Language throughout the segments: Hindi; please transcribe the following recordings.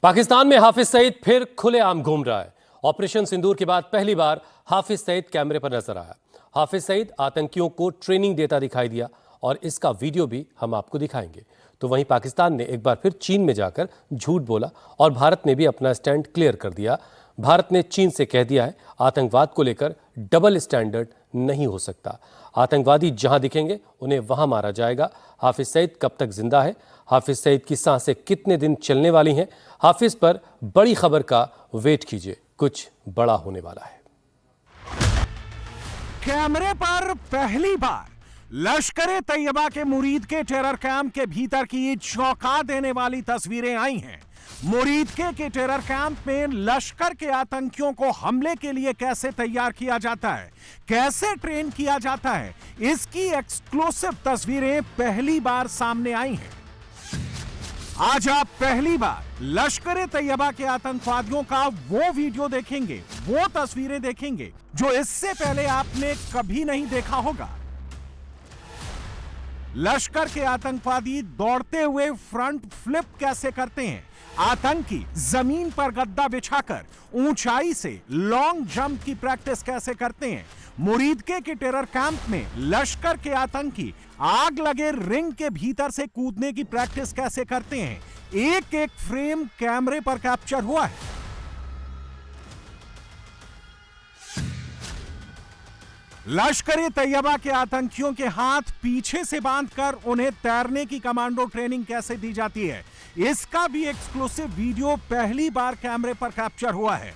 पाकिस्तान में हाफिज सईद फिर खुलेआम घूम रहा है। ऑपरेशन सिंदूर के बाद पहली बार हाफिज सईद कैमरे पर नजर आया। हाफिज सईद आतंकियों को ट्रेनिंग देता दिखाई दिया और इसका वीडियो भी हम आपको दिखाएंगे। तो वहीं पाकिस्तान ने एक बार फिर चीन में जाकर झूठ बोला और भारत ने भी अपना स्टैंड क्लियर कर दिया। भारत ने चीन से कह दिया है आतंकवाद को लेकर डबल स्टैंडर्ड नहीं हो सकता। आतंकवादी जहां दिखेंगे उन्हें वहां मारा जाएगा। हाफिज सईद कब तक जिंदा है, हाफिज सईद की सांसें कितने दिन चलने वाली हैं, हाफिज पर बड़ी खबर का वेट कीजिए, कुछ बड़ा होने वाला है। कैमरे पर पहली बार लश्कर तैयबा के मुरीद के टेरर कैंप के भीतर की चौंका देने वाली तस्वीरें आई हैं। मुरीद के टेरर कैंप में लश्कर के आतंकियों को हमले के लिए कैसे तैयार किया जाता है, कैसे ट्रेन किया जाता है, इसकी एक्सक्लूसिव तस्वीरें पहली बार सामने आई हैं। आज आप पहली बार लश्कर तैयबा के आतंकवादियों का वो वीडियो देखेंगे, वो तस्वीरें देखेंगे जो इससे पहले आपने कभी नहीं देखा होगा। लश्कर के आतंकवादी दौड़ते हुए फ्रंट फ्लिप कैसे करते हैं, आतंकी जमीन पर गद्दा बिछाकर ऊंचाई से लॉन्ग जंप की प्रैक्टिस कैसे करते हैं, मुरीद के टेरर कैंप में लश्कर के आतंकी आग लगे रिंग के भीतर से कूदने की प्रैक्टिस कैसे करते हैं, एक एक फ्रेम कैमरे पर कैप्चर हुआ है। लश्कर तैयबा के आतंकियों के हाथ पीछे से बांधकर उन्हें तैरने की कमांडो ट्रेनिंग कैसे दी जाती है, इसका भी एक्सक्लूसिव वीडियो पहली बार कैमरे पर कैप्चर हुआ है।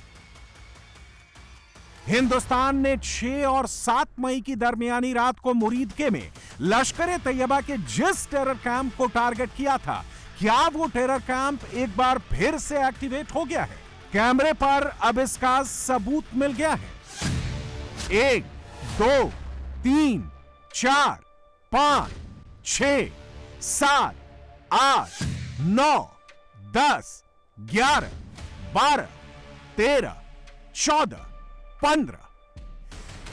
हिंदुस्तान ने 6 और 7 मई की दरमियानी रात को मुरीदके में लश्कर तैयबा के जिस टेरर कैंप को टारगेट किया था, क्या वो टेरर कैंप एक बार फिर से एक्टिवेट हो गया है? कैमरे पर अब इसका सबूत मिल गया है। 1 2 3 4 5 6 7 8 9 10 11 12 13 14 15।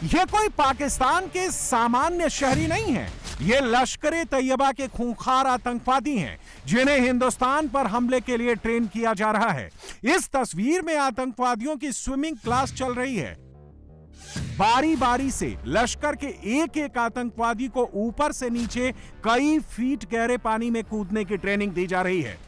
यह कोई पाकिस्तान के सामान्य शहरी नहीं है, ये लश्कर तैयबा के खूंखार आतंकवादी हैं जिन्हें हिंदुस्तान पर हमले के लिए ट्रेन किया जा रहा है। इस तस्वीर में आतंकवादियों की स्विमिंग क्लास चल रही है। बारी बारी से लश्कर के एक एक आतंकवादी को ऊपर से नीचे कई फीट गहरे पानी में कूदने की ट्रेनिंग दी जा रही है।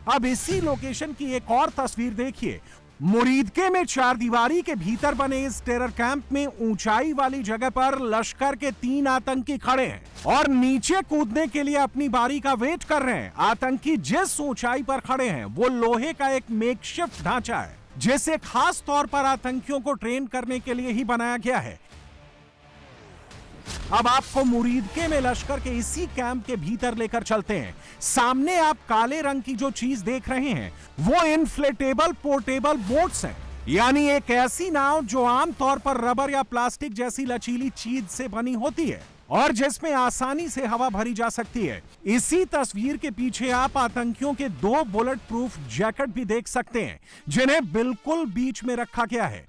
अब इसी लोकेशन की एक और तस्वीर देखिए। मुरीदके में 4 दीवारी के भीतर बने इस टेरर कैंप में ऊंचाई वाली जगह पर लश्कर के 3 आतंकी खड़े हैं और नीचे कूदने के लिए अपनी बारी का वेट कर रहे हैं। आतंकी जिस ऊंचाई पर खड़े हैं वो लोहे का एक मेकशिफ्ट ढांचा है जिसे खास तौर पर आतंकियों को ट्रेन करने के लिए ही बनाया गया है। अब आपको मुरीदके में लश्कर के इसी कैंप के भीतर लेकर चलते हैं। सामने आप काले रंग की जो चीज देख रहे हैं वो इन्फ्लेटेबल पोर्टेबल बोट्स हैं, यानी एक ऐसी नाव जो आमतौर पर रबर या प्लास्टिक जैसी लचीली चीज से बनी होती है और जिसमें आसानी से हवा भरी जा सकती है। इसी तस्वीर के पीछे आप आतंकियों के 2 बुलेट प्रूफ जैकेट भी देख सकते हैं जिन्हें बिल्कुल बीच में रखा गया है।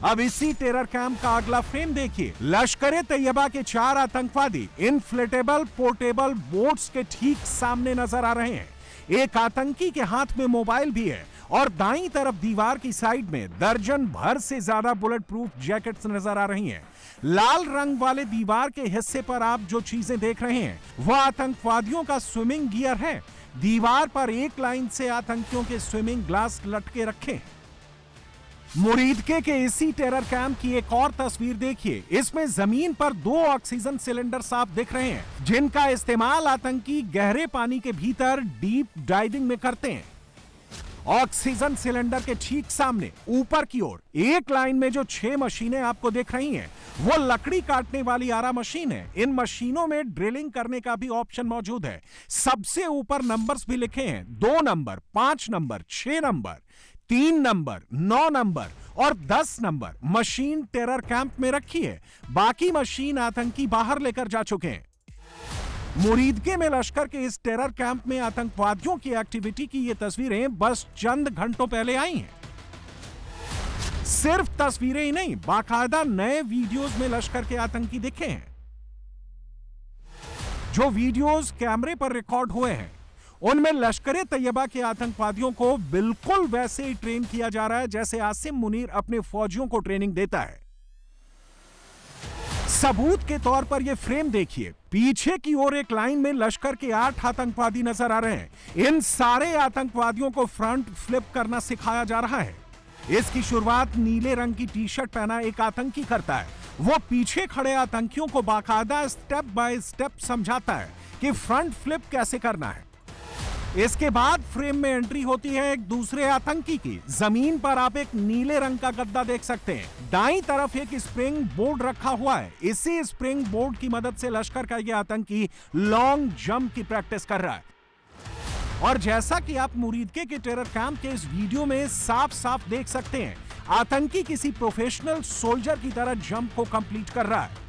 अब इसी टेरर कैंप का अगला फ्रेम देखिए। लश्कर तैयबा के 4 आतंकवादी इन्फ्लेटेबल पोर्टेबल बोट्स के ठीक सामने नजर आ रहे हैं। एक आतंकी के हाथ में मोबाइल भी है और दाईं तरफ दीवार की साइड में दर्जन भर से ज्यादा बुलेट प्रूफ जैकेट्स नजर आ रही हैं। लाल रंग वाले दीवार के हिस्से पर आप जो चीजें देख रहे हैं वह आतंकवादियों का स्विमिंग गियर है। दीवार पर एक लाइन से आतंकियों के स्विमिंग ग्लास लटके रखे। मुरीदके के इसी टेरर कैंप की एक और तस्वीर देखिए। इसमें जमीन पर 2 ऑक्सीजन सिलेंडर साफ दिख रहे हैं जिनका इस्तेमाल आतंकी गहरे पानी के भीतर डीप डाइविंग में करते हैं। ऑक्सीजन सिलेंडर के ठीक सामने ऊपर की ओर एक लाइन में जो 6 मशीनें आपको दिख रही हैं वो लकड़ी काटने वाली आरा मशीन है। इन मशीनों में ड्रिलिंग करने का भी ऑप्शन मौजूद है। सबसे ऊपर नंबर्स भी लिखे हैं, 2 number, 5 number, 6 number, 3 number, 9 number और 10 नंबर मशीन टेरर कैंप में रखी है। बाकी मशीन आतंकी बाहर लेकर जा चुके हैं। मुरीदके में लश्कर के इस टेरर कैंप में आतंकवादियों की एक्टिविटी की ये तस्वीरें बस चंद घंटों पहले आई हैं। सिर्फ तस्वीरें ही नहीं, बाकायदा नए वीडियोस में लश्कर के आतंकी दिखे हैं। जो वीडियोस कैमरे पर रिकॉर्ड हुए हैं उनमें लश्कर ए तैयबा के आतंकवादियों को बिल्कुल वैसे ही ट्रेन किया जा रहा है जैसे आसिम मुनीर अपने फौजियों को ट्रेनिंग देता है। सबूत के तौर पर यह फ्रेम देखिए, पीछे की ओर एक लाइन में लश्कर के 8 आतंकवादी नजर आ रहे हैं। इन सारे आतंकवादियों को फ्रंट फ्लिप करना सिखाया जा रहा है। इसकी शुरुआत नीले रंग की टी शर्ट पहना एक आतंकी करता है। वो पीछे खड़े आतंकियों को बाकायदा स्टेप बाय स्टेप समझाता है कि फ्रंट फ्लिप कैसे करना है। इसके बाद फ्रेम में एंट्री होती है एक दूसरे आतंकी की। जमीन पर आप एक नीले रंग का गद्दा देख सकते हैं। दाईं तरफ एक स्प्रिंग बोर्ड रखा हुआ है। इसी स्प्रिंग बोर्ड की मदद से लश्कर का यह आतंकी लॉन्ग जंप की प्रैक्टिस कर रहा है। और जैसा कि आप मुरीदके के टेरर कैंप के इस वीडियो में साफ साफ देख सकते हैं, आतंकी किसी प्रोफेशनल सोल्जर की तरह जंप को कंप्लीट कर रहा है।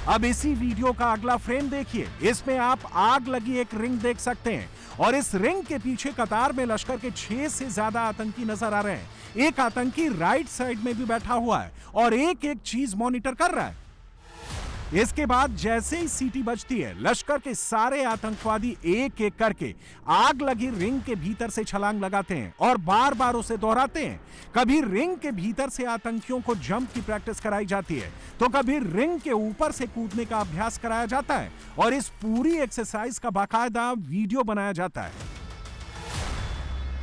अब इसी वीडियो का अगला फ्रेम देखिए। इसमें आप आग लगी एक रिंग देख सकते हैं और इस रिंग के पीछे कतार में लश्कर के 6 से ज्यादा आतंकी नजर आ रहे हैं। एक आतंकी राइट साइड में भी बैठा हुआ है और एक एक चीज मॉनिटर कर रहा है। इसके बाद जैसे ही सीटी बजती है, लश्कर के सारे आतंकवादी एक एक करके आग लगी रिंग के भीतर से छलांग लगाते हैं और बार बार उसे दोहराते हैं। कभी रिंग के भीतर से आतंकियों को जंप की प्रैक्टिस कराई जाती है, तो कभी रिंग के ऊपर से कूदने का अभ्यास कराया जाता है और इस पूरी एक्सरसाइज का बाकायदा वीडियो बनाया जाता है।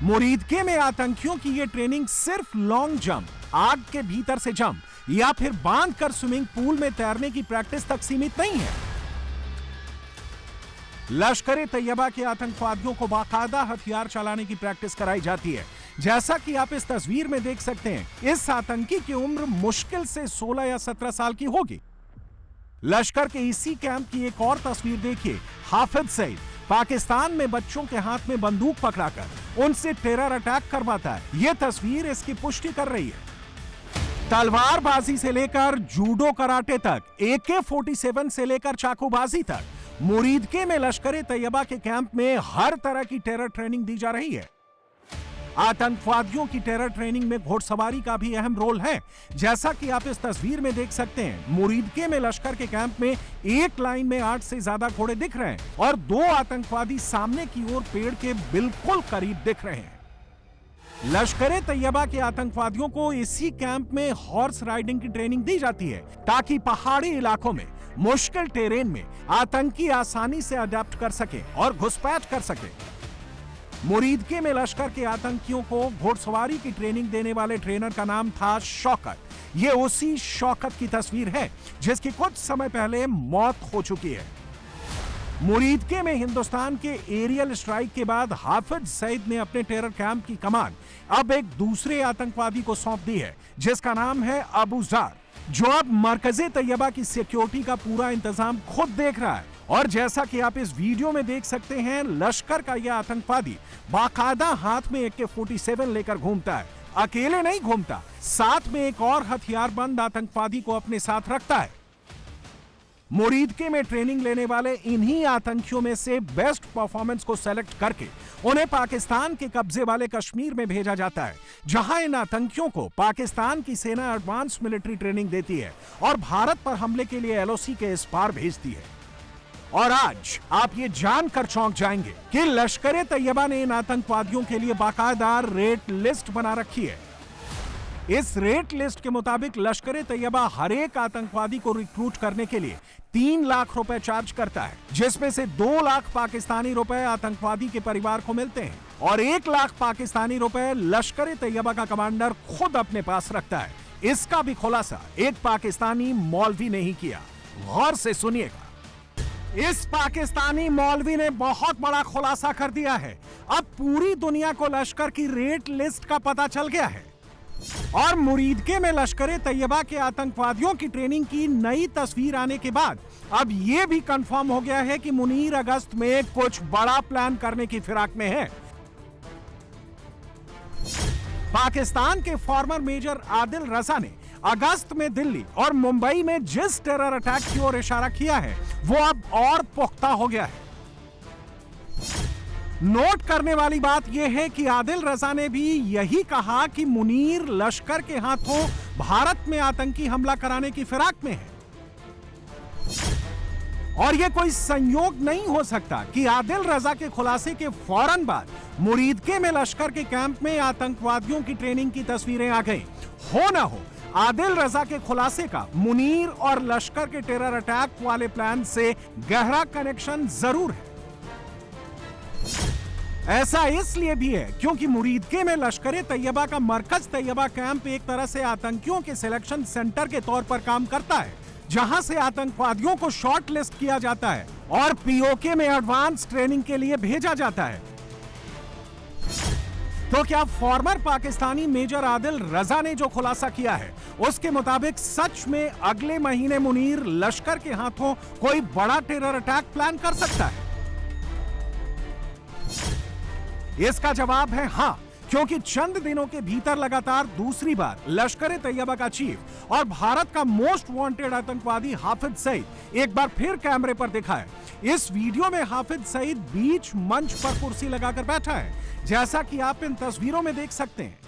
मुरीदके में आतंकियों की यह ट्रेनिंग सिर्फ लॉन्ग जंप, आग के भीतर से जंप या फिर बांधकर स्विमिंग पूल में तैरने की प्रैक्टिस तक सीमित नहीं है। लश्कर ए तैयबा के आतंकवादियों को बाकायदा हथियार चलाने की प्रैक्टिस कराई जाती है। जैसा कि आप इस तस्वीर में देख सकते हैं, इस आतंकी की उम्र मुश्किल से 16 या 17 साल की होगी। लश्कर के इसी कैंप की एक और तस्वीर देखिए। हाफिज सईद पाकिस्तान में बच्चों के हाथ में बंदूक पकड़ाकर उनसे टेरर अटैक करवाता है। यह तस्वीर इसकी पुष्टि कर रही है। तलवारबाजी से लेकर जूडो कराटे तक, AK-47 से लेकर चाकूबाजी तक, मुरीदके में लश्कर ए तैयबा के कैंप में हर तरह की टेरर ट्रेनिंग दी जा रही है। आतंकवादियों की टेरर ट्रेनिंग में घोड़सवारी का भी अहम रोल है। जैसा कि आप इस तस्वीर में देख सकते हैं, मुरीदके में लश्कर के कैंप में एक लाइन में 8 से ज्यादा घोड़े दिख रहे हैं और 2 आतंकवादी सामने की ओर पेड़ के बिल्कुल करीब दिख रहे हैं। लश्कर ए तैयबा के आतंकवादियों को इसी कैंप में हॉर्स राइडिंग की ट्रेनिंग दी जाती है ताकि पहाड़ी इलाकों में मुश्किल टेरेन में आतंकी आसानी से अडेप्ट कर सके और घुसपैठ कर सके। मुरीदके में लश्कर के आतंकियों को घोड़सवारी की ट्रेनिंग देने वाले ट्रेनर का नाम था शौकत। ये उसी शौकत की तस्वीर है जिसकी कुछ समय पहले मौत हो चुकी है। मुरीदके में हिंदुस्तान के एरियल स्ट्राइक के बाद हाफिज सईद ने अपने टेरर कैंप की कमान अब एक दूसरे आतंकवादी को सौंप दी है जिसका नाम है अबू जार, जो अब मरकजे तैयबा की सिक्योरिटी का पूरा इंतजाम खुद देख रहा है। और जैसा कि आप इस वीडियो में देख सकते हैं, लश्कर का यह आतंकवादी बाकायदा हाथ में AK-47 लेकर घूमता है। अकेले नहीं घूमता, साथ में एक और हथियारबंद आतंकवादी को अपने साथ रखता है। मुरीदके में ट्रेनिंग लेने वाले इन्हीं आतंकियों में से बेस्ट परफॉर्मेंस को सेलेक्ट करके उन्हें पाकिस्तान के कब्जे वाले कश्मीर में भेजा जाता है, जहां इन आतंकियों को पाकिस्तान की सेना एडवांस मिलिट्री ट्रेनिंग देती है और भारत पर हमले के लिए LOC के इस पार भेजती है। और आज आप ये जानकर चौंक जाएंगे कि लश्कर ए तैयबा ने इन आतंकवादियों के लिए बाकायदा रेट लिस्ट बना रखी है। इस रेट लिस्ट के मुताबिक लश्कर ए तैयबा हर एक आतंकवादी को रिक्रूट करने के लिए 3 लाख रुपए चार्ज करता है, जिसमें से 2 लाख पाकिस्तानी रुपए आतंकवादी के परिवार को मिलते हैं और 1 लाख पाकिस्तानी रुपए लश्कर ए तैयबा का कमांडर खुद अपने पास रखता है। इसका भी खुलासा एक पाकिस्तानी मौलवी ने ही किया। गौर से सुनिएगा। इस पाकिस्तानी मौलवी ने बहुत बड़ा खुलासा कर दिया है। अब पूरी दुनिया को लश्कर की रेट लिस्ट का पता चल गया है और मुरीदके में लश्कर ए तैयबा के आतंकवादियों की ट्रेनिंग की नई तस्वीर आने के बाद अब यह भी कंफर्म हो गया है कि मुनीर अगस्त में कुछ बड़ा प्लान करने की फिराक में है। पाकिस्तान के फॉर्मर मेजर आदिल रजा ने अगस्त में दिल्ली और मुंबई में जिस टेरर अटैक की ओर इशारा किया है, वो अब और पुख्ता हो गया है। नोट करने वाली बात यह है कि आदिल रजा ने भी यही कहा कि मुनीर लश्कर के हाथों भारत में आतंकी हमला कराने की फिराक में है। और ये कोई संयोग नहीं हो सकता कि आदिल रजा के खुलासे के फौरन बाद मुरीदके में लश्कर के कैंप में आतंकवादियों की ट्रेनिंग की तस्वीरें आ गई। हो ना हो, आदिल रजा के खुलासे का मुनीर और लश्कर के टेरर अटैक वाले प्लान से गहरा कनेक्शन जरूर है। ऐसा इसलिए भी है क्योंकि मुरीदके में लश्कर तैयबा का मरकज तैयबा कैंप एक तरह से आतंकियों के सिलेक्शन सेंटर के तौर पर काम करता है, जहां से आतंकवादियों को शॉर्ट लिस्ट किया जाता है और पीओके में एडवांस ट्रेनिंग के लिए भेजा जाता है। तो क्या फॉर्मर पाकिस्तानी मेजर आदिल रजा ने जो खुलासा किया है उसके मुताबिक सच में अगले महीने मुनीर लश्कर के हाथों कोई बड़ा टेरर अटैक प्लान कर सकता है? इसका जवाब है हां, क्योंकि चंद दिनों के भीतर लगातार दूसरी बार लश्कर तैयबा का चीफ और भारत का मोस्ट वांटेड आतंकवादी हाफिज सईद एक बार फिर कैमरे पर दिखा है। इस वीडियो में हाफिज सईद बीच मंच पर कुर्सी लगाकर बैठा है, जैसा कि आप इन तस्वीरों में देख सकते हैं।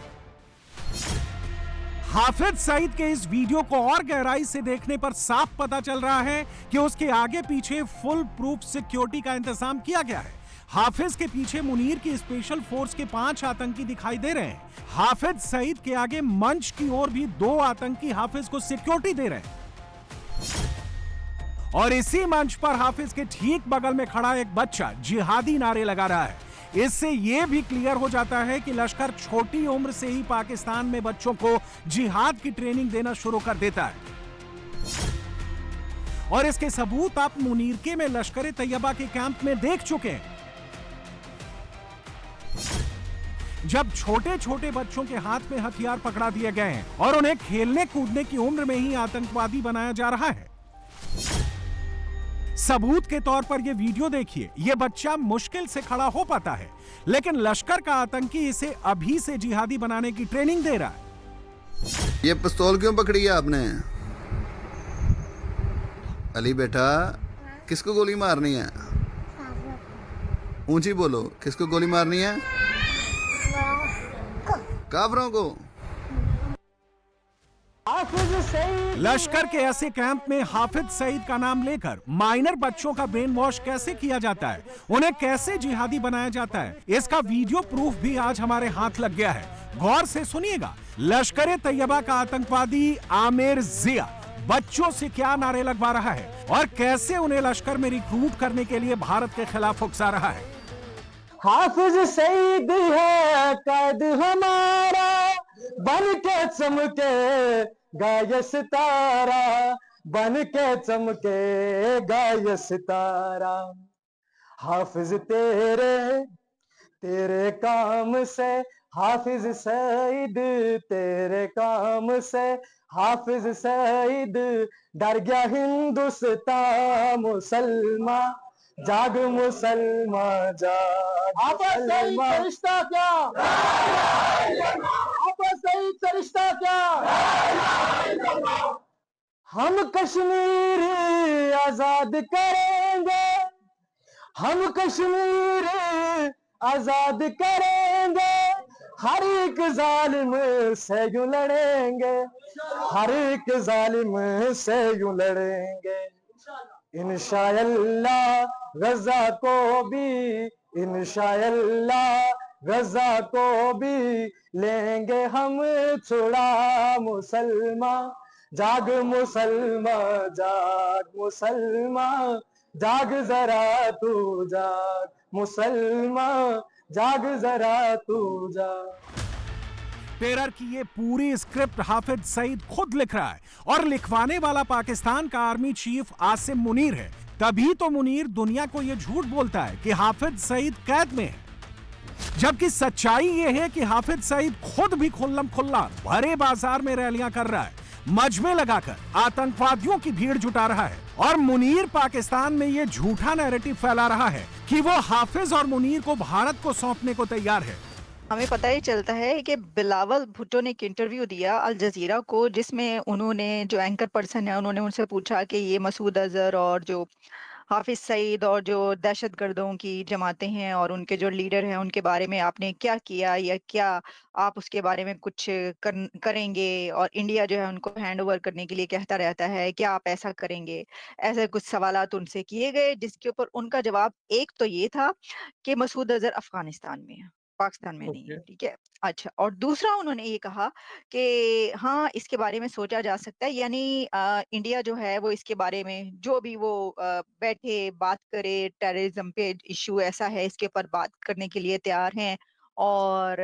हाफिज सईद के इस वीडियो को और गहराई से देखने पर साफ पता चल रहा है कि उसके आगे पीछे फुल प्रूफ सिक्योरिटी का इंतजाम किया गया है। हाफिज के पीछे मुनीर की स्पेशल फोर्स के 5 आतंकी दिखाई दे रहे हैं। हाफिज सईद के आगे मंच की ओर भी 2 आतंकी हाफिज को सिक्योरिटी दे रहे हैं और इसी मंच पर हाफिज के ठीक बगल में खड़ा एक बच्चा जिहादी नारे लगा रहा है। इससे यह भी क्लियर हो जाता है कि लश्कर छोटी उम्र से ही पाकिस्तान में बच्चों को जिहाद की ट्रेनिंग देना शुरू कर देता है और इसके सबूत आप मुनीरके में लश्कर तैयबा के कैंप में देख चुके हैं, जब छोटे छोटे बच्चों के हाथ में हथियार पकड़ा दिए गए हैं और उन्हें खेलने कूदने की उम्र में ही आतंकवादी बनाया जा रहा है। सबूत के तौर पर यह वीडियो देखिए, यह बच्चा मुश्किल से खड़ा हो पाता है, लेकिन लश्कर का आतंकी इसे अभी से जिहादी बनाने की ट्रेनिंग दे रहा है। ये पिस्तौल क्यों पकड़ी है आपने? अली बेटा, किसको गोली मारनी है? ऊंची बोलो, किसको गोली मारनी है? काफरों को। लश्कर के ऐसे कैंप में हाफिज सईद का नाम लेकर माइनर बच्चों का ब्रेन वॉश कैसे किया जाता है, उन्हें कैसे जिहादी बनाया जाता है, इसका वीडियो प्रूफ भी आज हमारे हाथ लग गया है। गौर से सुनिएगा, लश्कर तैयबा का आतंकवादी आमिर जिया बच्चों से क्या नारे लगवा रहा है और कैसे उन्हें लश्कर में रिक्रूट करने के लिए भारत के खिलाफ उकसा रहा है। हाफिज सईद है कैद हमारा, बन के चमके गाय सितारा, बन के चमके गाय सितारा। हाफिज तेरे काम से, हाफिज सईद तेरे काम से, हाफिज सईद डर गया हिंदुस्तान। मुसलमान जाग, मुसलमान जाग। आपस सईद रिश्ता क्या? आपस सईद रिश्ता क्या? हम कश्मीर आजाद करेंगे, हम कश्मीर आजाद करेंगे, हर एक जालिम से यूं लड़ेंगे, हर एक जालिम से यूं लड़ेंगे। इंशाअल्लाह गजा को भी, इंशाअल्लाह गजा को भी लेंगे हम छुड़ा। मुसलमान जाग, मुसलमान जाग, मुसलमान जाग जरा तू जाग, मुसलमान जाग जरा तू जाग। टेरर की ये पूरी स्क्रिप्ट हाफिज सईद खुद लिख रहा है और लिखवाने वाला पाकिस्तान का आर्मी चीफ आसिम मुनीर है। तभी तो मुनीर दुनिया को ये झूठ बोलता है कि हाफिज सईद कैद में है, जबकि सच्चाई ये है कि हाफिज सईद खुद भी खुल्लम खुल्ला भरे बाजार में रैलियां कर रहा है, मजमे लगाकर आतंकवादियों की भीड़ जुटा रहा है और मुनीर पाकिस्तान में ये झूठा नैरेटिव फैला रहा है कि वो हाफिज और मुनीर को भारत को सौंपने को तैयार है। हमें पता ही चलता है कि बिलावल भुट्टो ने एक इंटरव्यू दिया अल जजीरा को, जिसमें उन्होंने, जो एंकर पर्सन है, उन्होंने उनसे पूछा कि ये मसूद अजहर और जो हाफिज सईद और जो दहशतगर्दों की जमातें हैं और उनके जो लीडर हैं उनके बारे में आपने क्या किया या क्या आप उसके बारे में कुछ करेंगे, और इंडिया जो है उनको हैंड ओवर करने के लिए कहता रहता है, क्या आप ऐसा करेंगे? ऐसे कुछ सवालात उनसे किए गए, जिसके ऊपर उनका जवाब एक तो ये था कि मसूद अजहर अफगानिस्तान में है, पाकिस्तान में नहीं ओके। है, ठीक है। अच्छा, और दूसरा उन्होंने ये कहा कि हाँ, इसके बारे में सोचा जा सकता है, यानी इंडिया जो है वो इसके बारे में जो भी वो बैठे बात करे, टेररिज्म पे इश्यू ऐसा है, इसके ऊपर बात करने के लिए तैयार हैं। और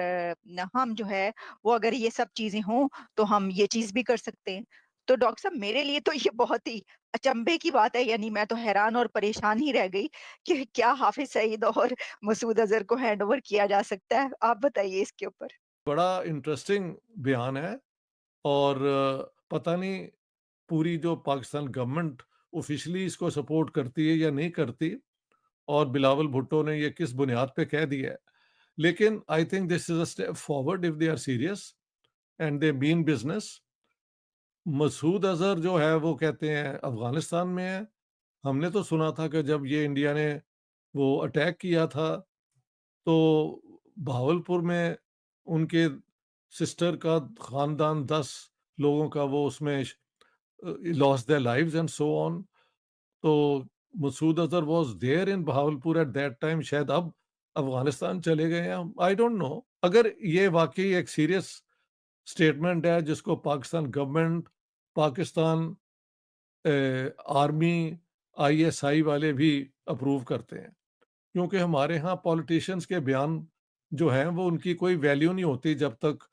हम जो है वो अगर ये सब चीजें हों तो हम ये चीज भी कर सकते हैं। तो डॉक्टर साहब, मेरे लिए तो ये बहुत ही अचंभे की बात है, यानी मैं तो हैरान और परेशान ही रह गई कि क्या हाफिज सईद और मसूद अजहर को हैंडओवर किया जा सकता है? आप बताइए इसके ऊपर। बड़ा इंटरेस्टिंग बयान है। और पता नहीं पूरी जो पाकिस्तान गवर्नमेंट ऑफिशियली इसको सपोर्ट करती है या नहीं करती, और बिलावल भुट्टो ने ये किस बुनियाद पे कह दिया है। लेकिन I think this is a step forward if they are serious and they mean business. Masood Azhar जो है वो कहते हैं अफगानिस्तान में है। हमने तो सुना था कि जब ये इंडिया ने वो अटैक किया था तो बहावलपुर में उनके सिस्टर का खानदान 10 लोगों का वो उसमें lost their lives and so on. तो Masood Azhar was there in Bahawalpur at that time. शायद अब अफगानिस्तान चले गए हैं, आई डोंट नो। अगर ये वाकई एक सीरियस स्टेटमेंट है जिसको Pakistan government, Pakistan army, ISI वाले भी अप्रूव करते हैं, क्योंकि हमारे यहाँ पॉलिटिशियंस के बयान जो हैं वो उनकी कोई वैल्यू नहीं होती जब तक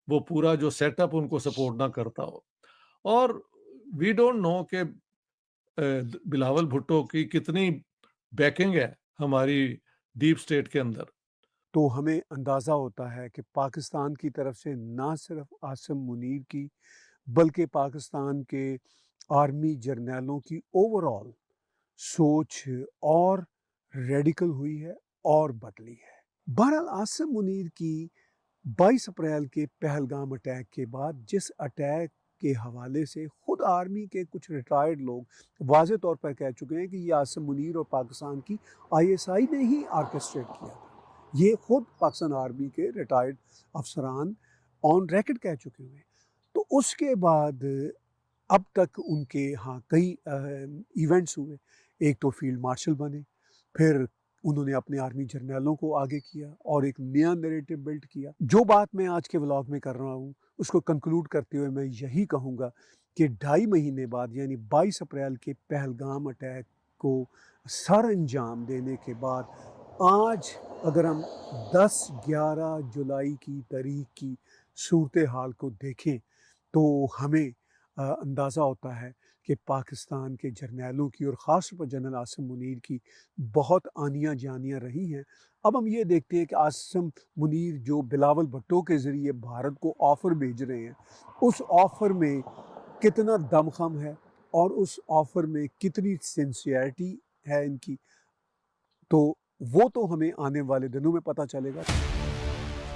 वो पूरा जो सेटअप उनको सपोर्ट ना करता हो। और वी डोंट नो कि बिलावल भुट्टो की कितनी बैकिंग है हमारी डीप स्टेट के अंदर। तो हमें अंदाज़ा होता है कि पाकिस्तान की तरफ से ना सिर्फ आसिम मुनीर की बल्कि पाकिस्तान के आर्मी जर्नैलों की ओवरऑल सोच और रेडिकल हुई है और बदली है। बहरहाल आसिम मुनीर की 22 अप्रैल के पहलगाम अटैक के बाद जिस अटैक के हवाले से खुद आर्मी के कुछ रिटायर्ड लोग वाज़े तौर पर कह चुके हैं कि ये आसिम मुनीर और पाकिस्तान की आईएसआई ने ही ऑर्केस्ट्रेट किया था। ये खुद पाकिस्तान आर्मी के रिटायर्ड अफसरान ऑन रिकॉर्ड कह चुके हुए। तो उसके बाद अब तक उनके यहाँ कई इवेंट्स हुए। एक तो फील्ड मार्शल बने, फिर उन्होंने अपने आर्मी जर्नैलों को आगे किया और एक नया नैरेटिव बिल्ड किया। जो बात मैं आज के व्लॉग में कर रहा हूँ उसको कंक्लूड करते हुए मैं यही कहूँगा कि 2.5 महीने बाद यानी 22 अप्रैल के पहलगाम अटैक को सर अंजाम देने के बाद आज अगर हम 10-11 जुलाई की तारीख की सूरत हाल को देखें तो हमें अंदाज़ा होता है कि पाकिस्तान के जर्नैलों की और ख़ास तौर पर जनरल आसिम मुनीर की बहुत आनियाँ जानियाँ रही हैं। अब हम ये देखते हैं कि आसिम मुनीर जो बिलावल भुट्टो के ज़रिए भारत को ऑफ़र भेज रहे हैं, उस ऑफ़र में कितना दमख़म है और उस ऑफ़र में कितनी सिंसियरिटी है इनकी, तो वो तो हमें आने वाले दिनों में पता चलेगा।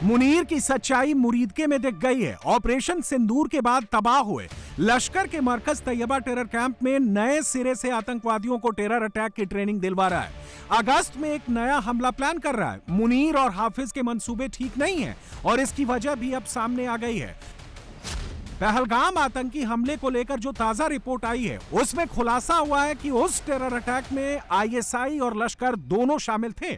मुनीर की सच्चाई मुरीदके में दिख गई है। ऑपरेशन सिंदूर के बाद तबाह हुए लश्कर के मरकज तैयबा टेरर कैंप में नए सिरे से आतंकवादियों को टेरर अटैक की ट्रेनिंग दिलवा रहा है। अगस्त में एक नया हमला प्लान कर रहा है। मुनीर और हाफिज के मंसूबे ठीक नहीं हैं और इसकी वजह भी अब सामने आ गई है। पहलगाम आतंकी हमले को लेकर जो ताजा रिपोर्ट आई है उसमें खुलासा हुआ है कि उस टेरर अटैक में आईएसआई और लश्कर दोनों शामिल थे।